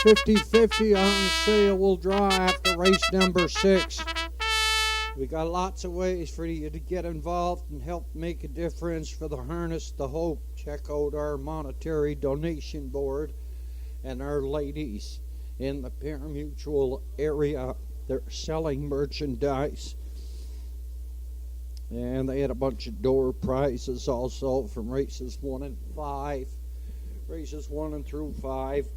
50-50 on sale will draw after race number 6. We got lots of ways for you to get involved and help make a difference for the Harness the Hope. Check out our monetary donation board and our ladies in the parimutuel area. They're selling merchandise. And they had a bunch of door prizes also from races 1 and 5. Races 1 and through 5.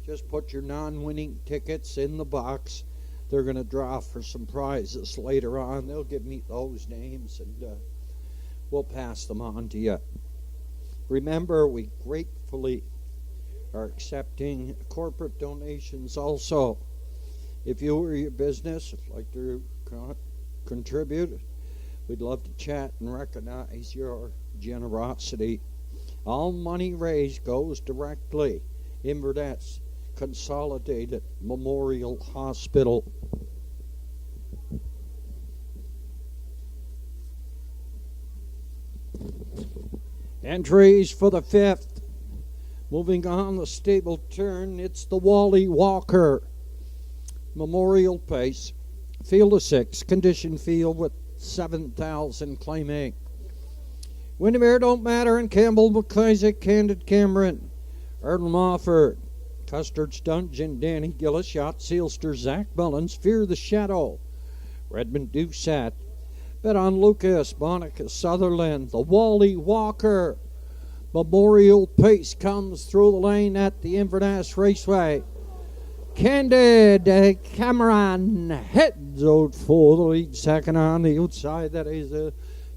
Just put your non-winning tickets in the box. They're going to draw for some prizes later on. They'll give me those names and we'll pass them on to you. Remember, we gratefully are accepting corporate donations also. If you or your business would like to contribute, we'd love to chat and recognize your generosity. All money raised goes directly Inverness Consolidated Memorial Hospital. Entries for the 5th. Moving on the stable turn, it's the Wally Walker Memorial Pace. Field of 6, condition field with 7,000 claiming. Windermere Don't Matter and Campbell McIsaac, Candid Cameron, Earl Mofford, Custard's Dungeon, Danny Gillis, Yacht Sealster, Zach Mullins, Fear the Shadow, Redmond Doucette, Bet on Lucas, Monica Sutherland, the Wally Walker Memorial Pace comes through the lane at the Inverness Raceway. Candid Cameron heads out for the lead. Second on the outside, that is a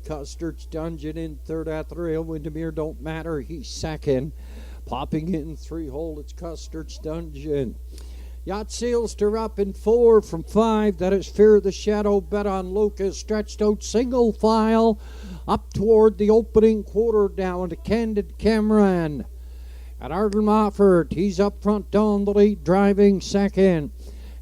Custard's Dungeon in third at the rail. Windermere Don't Matter, he's second. Popping in 3-hole, it's Custard's Dungeon. Yacht Sealster up in 4 from 5. That is Fear the Shadow. Bet on Lucas. Stretched out single file up toward the opening quarter down to Candid Cameron. And Arden Mofford, he's up front down the lead, driving second.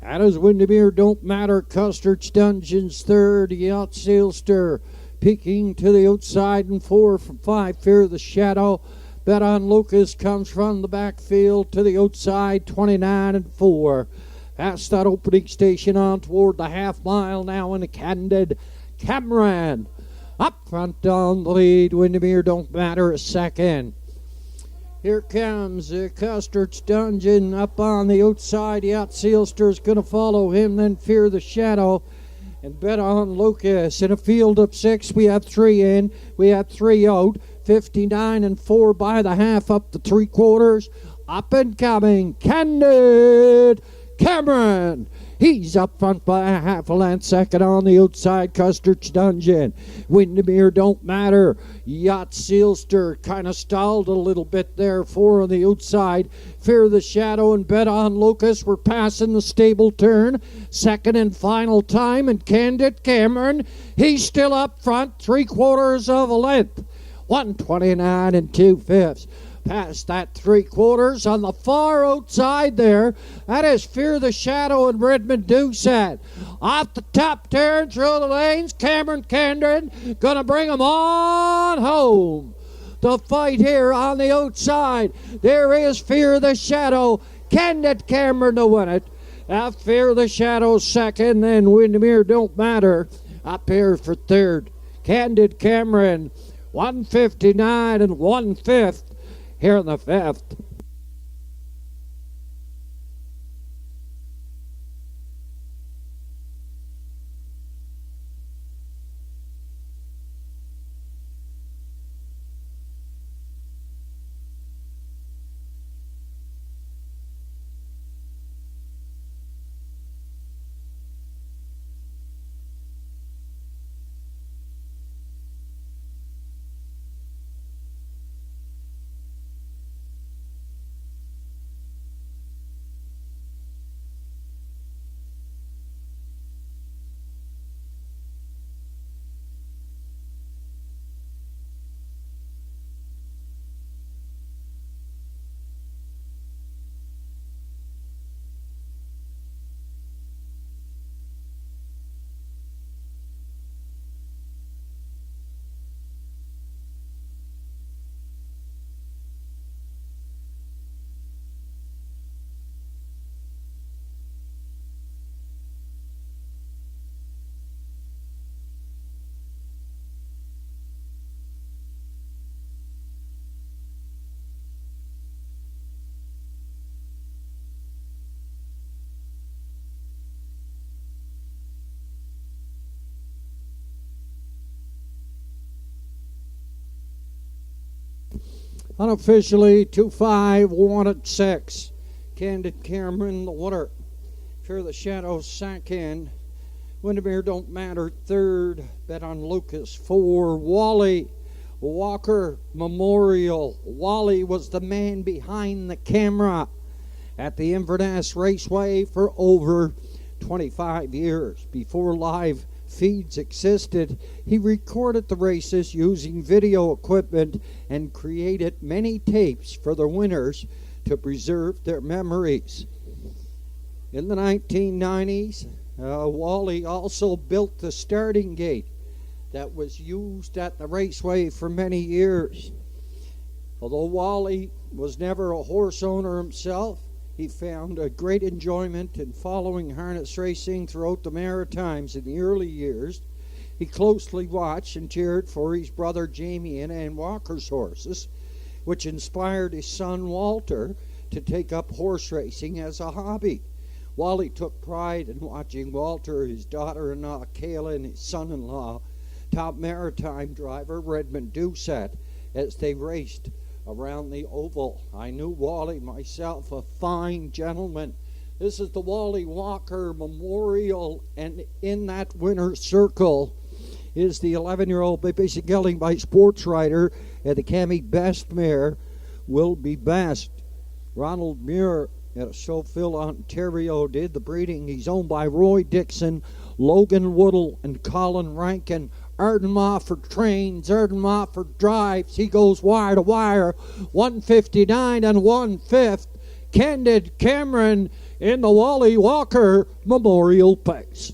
That is Windermere Don't Matter. Custard's Dungeon's third. Yacht Sealster peeking to the outside in 4 from 5. Fear the Shadow. Bet on Lucas comes from the backfield to the outside, 29 and 4. Past that opening station on toward the half mile now in the Candid Cameron. Up front down the lead, Windermere Don't Matter a second. Here comes Custard's Dungeon up on the outside. Yacht Sealster's going to follow him, then Fear the Shadow. And Bet on Lucas. In a field of 6, we have 3 in, we have 3 out. 59 and 4 by the half up to 3/4. Up and coming, Candid Cameron. He's up front by a half a length. Second on the outside, Custard's Dungeon. Windermere Don't Matter. Yacht Sealster kind of stalled a little bit there. 4 on the outside. Fear the Shadow and Bet on Lucas. We're passing the stable turn. Second and final time. And Candid Cameron, he's still up front. 3/4 of a length. 129 and 2/5. Past that 3/4 on the far outside there. That is Fear the Shadow and Redmond Doucette. Off the top turn through the lanes. Cameron Candid gonna bring them on home. The fight here on the outside. There is Fear the Shadow. Candid Cameron to win it. Fear the Shadow second. Then Windermere Don't Matter up here for third. Candid Cameron 159 and 1/5 here in the 5th. Unofficially, 2-5, 1-6. Candid Cameron, the winner. Fear the Shadows, second. Windermere Don't Matter, third. Bet on Lucas, 4. Wally Walker Memorial. Wally was the man behind the camera at the Inverness Raceway for over 25 years. Before live feeds existed, he recorded the races using video equipment and created many tapes for the winners to preserve their memories. In the 1990s, Wally also built the starting gate that was used at the raceway for many years. Although Wally was never a horse owner himself, he found a great enjoyment in following harness racing throughout the Maritimes in the early years. He closely watched and cheered for his brother Jamie and Ann Walker's horses, which inspired his son Walter to take up horse racing as a hobby. Wally took pride in watching Walter, his daughter-in-law Kayla, and his son-in-law, top Maritime driver Redmond Doucette, as they raced around the oval. I knew Wally myself, a fine gentleman. This is the Wally Walker Memorial, and in that winner's circle is the 11-year-old BBC gelding by sports writer at the Cami Best mare Will Be Best. Ronald Muir at Schofield, Ontario did the breeding. He's owned by Roy Dixon, Logan Woodall, and Colin Rankin. Arden Mofford trains, Arden Mofford drives. He goes wire to wire, 159 and 1/5. Candid Cameron in the Wally Walker Memorial Pace.